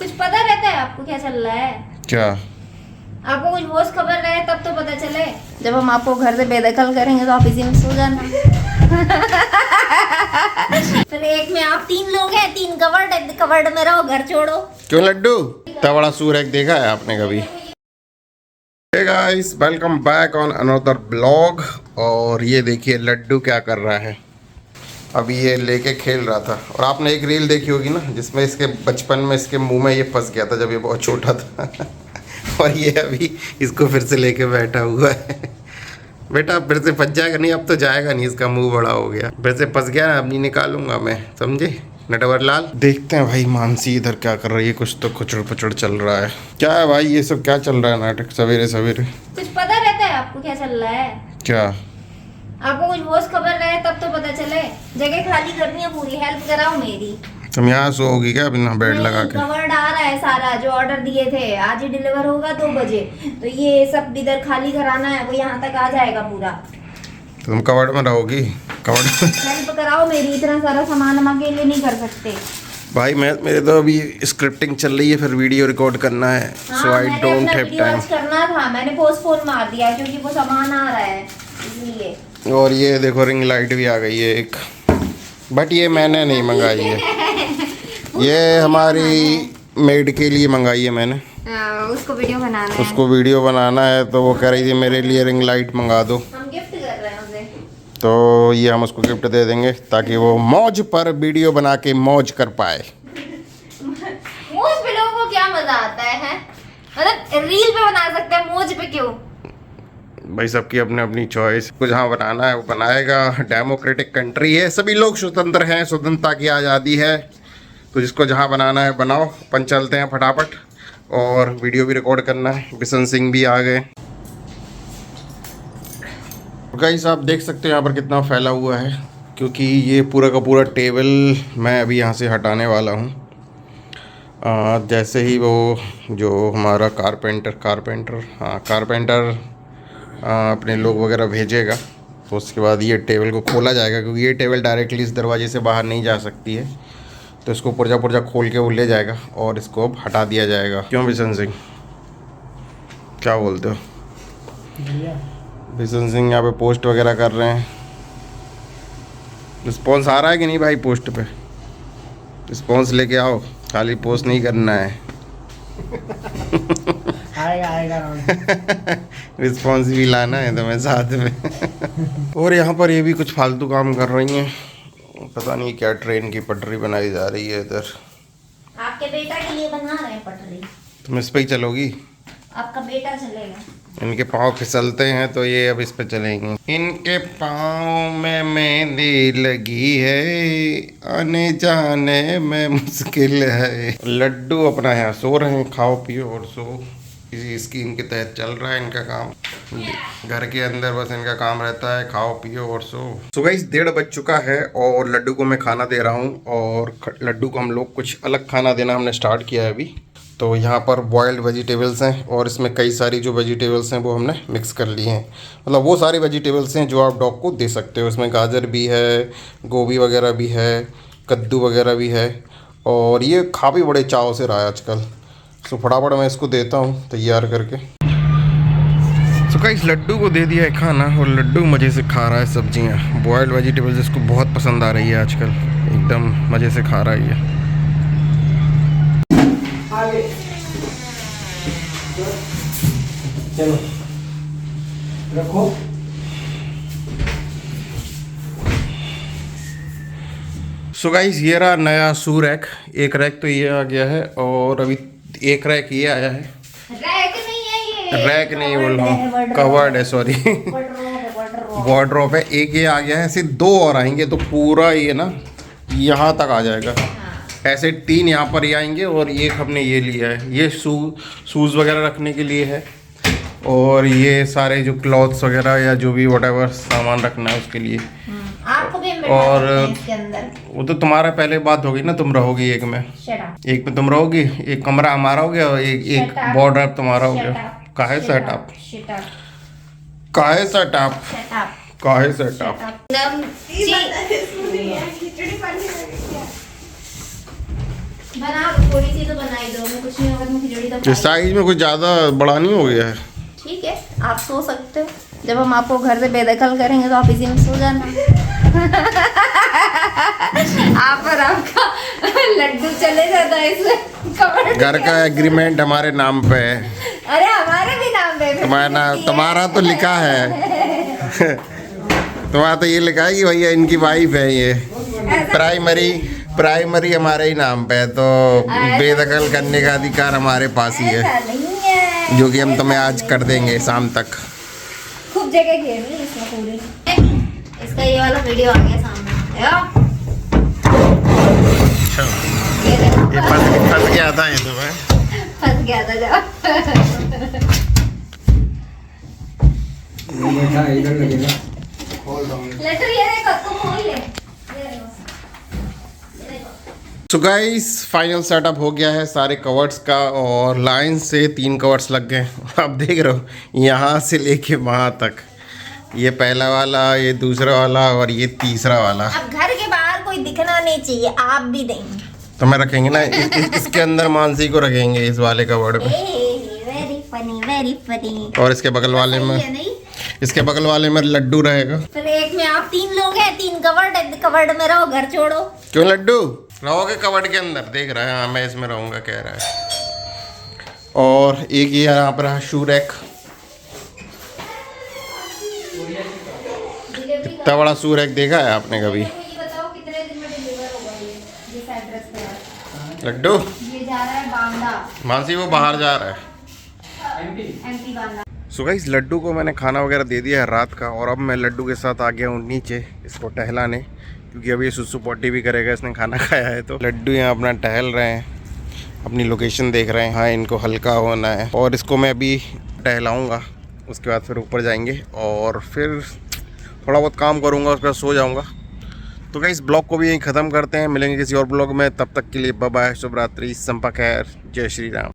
कुछ पता रहता है आपको क्या चल रहा है? क्या? आपको कुछ होश खबर रहे तब तो पता चले। जब हम आपको घर से बेदखल करेंगे तो आप इसी में सो जाना। फिर एक में आप 3 लोग हैं, 3 कवर्ड में रहो, घर छोड़ो। क्यों लड्डू? इतना बड़ा सूरज देखा है आपने कभी? Hey guys, welcome back on another blog. और ये देखिए लड्डू क्या कर रहा है। अभी ये लेके खेल रहा था और आपने एक रील देखी होगी ना जिसमें इसके बचपन में इसके मुंह में ये फंस गया था जब ये बहुत छोटा था। और ये अभी इसको फिर से लेके बैठा हुआ है। बेटा फिर से फंस जाएगा नहीं, अब तो जाएगा नहीं, इसका मुंह बड़ा हो गया, फिर से फंस गया, अब नहीं निकालूंगा मैं, समझे नटवर लाल। देखते हैं भाई मानसी इधर क्या कर रही है, कुछ तो खुचड़ पुचड़ चल रहा है। क्या है भाई ये सब क्या चल रहा है नाटक सवेरे सवेरे? कुछ पता रहता है आपको क्या चल रहा है? क्या? आपको कुछ होश खबर रहे तब तो पता चले। जगह खाली करनी है पूरी, हेल्प कराओ मेरी। तुम यहाँ सोओगी क्या बिना बेड लगा के? कवर्ड आ रहा है सारा, जो ऑर्डर दिए थे आज ही डिलीवर होगा 2 बजे, तो ये सब इधर खाली कराना है, वो यहाँ तक आ जाएगा पूरा। तुम कवर्ड में रहोगी? कवर्ड हेल्प कराओ मेरी, इतना सारा सामान हम अकेले नहीं कर सकते। भाई मेरे तो अभी स्क्रिप्टिंग चल रही है, फिर वीडियो रिकॉर्ड करना है, सो आई डोंट हैव टाइम। करना था, मैंने पोस्टपोन मार दिया क्योंकि वो सामान आ रहा है इसलिए। और ये देखो रिंग लाइट भी आ गई है एक, बट ये मैंने नहीं मंगाई है। ये हमारी मेड के लिए मंगाई है मैंने। उसको वीडियो बनाना है। उसको वीडियो बनाना है तो वो कह रही थी मेरे लिए रिंग लाइट मंगा दो। हम गिफ्ट कर रहे हैं उसे। तो ये हम उसको गिफ्ट दे देंगे ताकि वो मौज पर वीडियो बना के मौज कर पाए। मौज पे लोगों को क्या मजा आता है? मतलब रील पे बना सकते हैं, मौज पे क्यों? भाई सबकी अपनी अपनी चॉइस, को जहाँ बनाना है वो बनाएगा। डेमोक्रेटिक कंट्री है, सभी लोग स्वतंत्र हैं, स्वतंत्रता की आज़ादी है, तो जिसको जहाँ बनाना है बनाओ। अपन चलते हैं फटाफट, और वीडियो भी रिकॉर्ड करना है। बिशन सिंह भी आ गए। गाइस आप देख सकते हो यहाँ पर कितना फैला हुआ है, क्योंकि ये पूरा का पूरा टेबल मैं अभी यहाँ से हटाने वाला हूँ। जैसे ही वो जो हमारा कारपेंटर अपने लोग वगैरह भेजेगा तो उसके बाद ये टेबल को खोला जाएगा, क्योंकि ये टेबल डायरेक्टली इस दरवाजे से बाहर नहीं जा सकती है, तो इसको पुर्जा खोल के वो ले जाएगा और इसको अब हटा दिया जाएगा। क्यों बिशन सिंह, क्या बोलते हो? बिशन सिंह यहाँ पे पोस्ट वगैरह कर रहे हैं। रिस्पॉन्स आ रहा है कि नहीं भाई? पोस्ट पे रिस्पॉन्स लेके आओ, खाली पोस्ट नहीं करना है। आएगा रिस्पॉन्स भी लाना है तुम्हें साथ में। और यहाँ पर ये भी कुछ फालतू काम कर रही हैं, पता नहीं क्या ट्रेन की पटरी बनाई जा रही है इधर। आपके बेटा के लिए बना रहे हैं पटरी। तुम इस पे ही चलोगी? आपका बेटा चलेगा। इनके पाँव फिसलते हैं तो ये अब इस पे चलेंगी। इनके पाँव में मेहंदी लगी है, आने जाने में मुश्किल है। लड्डू अपना यहाँ सो रहे हैं, खाओ पियो और सो। इसी स्कीम के तहत चल रहा है इनका काम। घर के अंदर बस इनका काम रहता है खाओ पियो और सो। सो गाइस 1:30 बज चुका है और लड्डू को मैं खाना दे रहा हूँ, और लड्डू को हम लोग कुछ अलग खाना देना हमने स्टार्ट किया है अभी। तो यहाँ पर बॉयल्ड वेजिटेबल्स हैं और इसमें कई सारी जो वेजिटेबल्स हैं वो हमने मिक्स कर ली हैं। मतलब वो सारी वेजिटेबल्स हैं जो आप डॉग को दे सकते हो। इसमें गाजर भी है, गोभी वगैरह भी है, कद्दू वगैरह भी है, और ये खा भी बड़े चाव से रहा है आजकल। सो फटाफट मैं इसको देता हूँ तैयार करके। सो गाइस लड्डू को दे दिया है खाना और लड्डू मज़े से खा रहा है सब्जियाँ। बॉयल्ड वेजिटेबल्स इसको बहुत पसंद आ रही है आजकल, एकदम मज़े से खा रहा है ये। चलो रखो। सो गाइस ये रहा नया शू रैक। एक रैक तो ये आ गया है और अभी एक रैक ये आया है। रैक नहीं है ये, रैक नहीं बोल रहा हूँ, कवर्ड है, सॉरी वार्डरोब है। एक ये आ गया है, ऐसे 2 और आएंगे तो पूरा ये ना यहाँ तक आ जाएगा। ऐसे 3 यहाँ पर ही आएंगे और एक हमने ये लिया है, ये शूज़ वगैरह रखने के लिए है, और ये सारे जो क्लॉथ्स वगैरह या जो भी व्हाटएवर सामान रखना है उसके लिए। आपको भी और इसके अंदर वो तो तुम्हारा पहले बात होगी ना, तुम रहोगी एक में, एक में तुम रहोगी, एक कमरा हमारा हो गया और एक वार्डरोब तुम्हारा हो गया। काहे सेटअप, काहे सेटअप, काहे सेटअप। बना थोड़ी सी तो बनाई दो। कुछ नहीं होगा, तुम खिचड़ी तो खाओ। साइज में कुछ ज़्यादा बड़ा नहीं हो गया है। ठीक है, आप सो सकते हो। जब हम आपको घर से बेदखल करेंगे तो आप इसी में सो जाना। आप और आपका लड्डू चले जाता है इसमें कवर। घर का एग्रीमेंट हमारे नाम पे है। अरे हमारे भी नाम पे तुम्हारा तो लिखा है। तुम्हारा तो ये लिखा है कि भैया इनकी वाइफ है ये। प्राइमरी हमारे ही नाम पे है, तो बेदखल करने का अधिकार हमारे पास ही ऐसा है, नहीं है, जो कि हम तुम्हें आज कर देंगे शाम तक। खूब जगह घेरनी है इसमें पूरी। इसका ये वाला वीडियो आ गया सामने, ये देखो। ये फंस गया था ये तुम्हें। फंस गया था जब। बैठा इधर लगेगा। खोल रहा हूँ। लड्डू ये देखो, तुम खोल ले। ये देखो। सो गाइस फाइनल सेटअप हो गया है सारे कवर्ड्स का, और लाइन से 3 कवर्ड्स लग गए। आप देख रहे हो यहाँ से लेके वहाँ तक, ये पहला वाला, ये दूसरा वाला और ये तीसरा वाला। अब घर के बाहर कोई दिखना नहीं चाहिए, आप भी देंगे तो मैं रखेंगे ना इसके अंदर मानसी को रखेंगे इस वाले कवर्ड में, वेरी फनी वेरी फनी। और इसके बगल वाले में, इसके बगल वाले में लड्डू रहेगा। फिर एक में आप 3 लोग हैं, 3 कवर्ड में रहो, घर छोड़ो। क्यों लड्डू रहोगे कवर्ड के अंदर? देख रहा है, हाँ मैं इसमें रहूंगा कह रहा है। और एक ये यहाँ पर शू रैक, इतना बड़ा शू रैक देखा है आपने कभी? ये बताओ कितने दिन में डिलीवर होगा ये जिस एड्रेस पे है? लड्डू ये जा रहा है बांदा, मानसी वो बाहर जा रहा है। MP Banda. So guys laddu को मैंने खाना वगैरह दे दिया है रात का, और अब मैं लड्डू के साथ आ गया हूँ नीचे इसको टहलाने, क्योंकि अभी ये सुसु पॉटी भी करेगा, इसने खाना खाया है। तो लड्डू यहाँ अपना टहल रहे हैं, अपनी लोकेशन देख रहे हैं। हाँ इनको हल्का होना है, और इसको मैं अभी टहलाऊँगा, उसके बाद फिर ऊपर जाएंगे और फिर थोड़ा बहुत काम करूँगा, उसके बाद सो जाऊँगा। तो गाइस ब्लॉग को भी यहीं ख़त्म करते हैं, मिलेंगे किसी और ब्लॉग में, तब तक के लिए बाय बाय, शुभ रात्रि, संपा खैर, जय श्री राम।